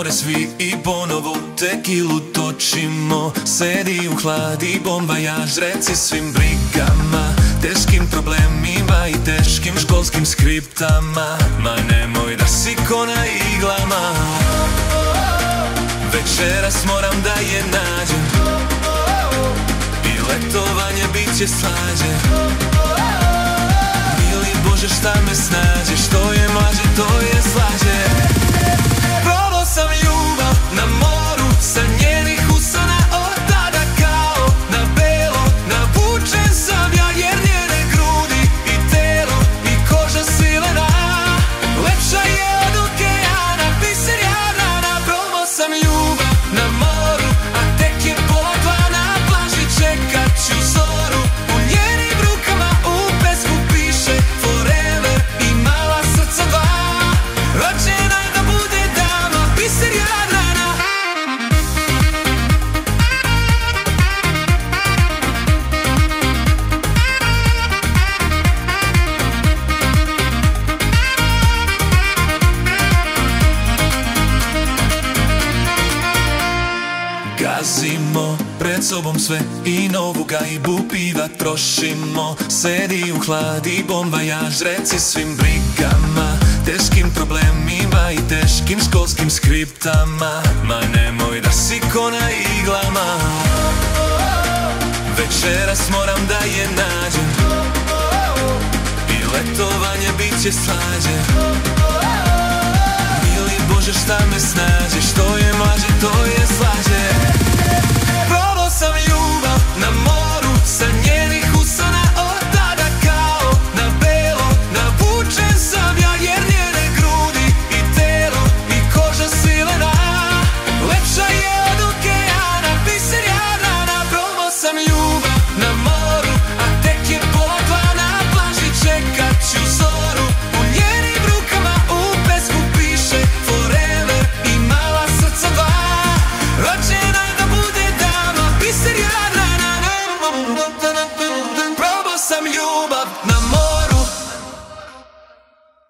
more svi i ponovo tekilu točimo. Sedi u hladi bombajaž, reci svim brigama, teškim problemima i teškim školskim skriptama. Ma nemoj da si ko na iglama, večeras moram da je nađem i letovanje bit će slađe. Mili Bože šta me snađe, što je mlađe to je slađe. Probao sam ljubav na moru sa njenih usana, od tada kao na belo navučen sam ja, jer njene grudi i telo i koža silena lepša je od okeana, biser Jadrana. Probao sam ljubav na moru, a tek je pola dva, na plaži čekat ću zoru. U njenim rukama u pesmu piše forever i mala srca dva, rođena je da bude dama, biser Jadrana. Gazimo pred sobom sve i novu gajbu piva trošimo. Sedi u hladi bombajaž, reci svim brigama, teškim problemima i teškim školskim skriptama. Ma nemoj da si ko na iglama, večeras moram da je nađem i letovanje bit će slađe.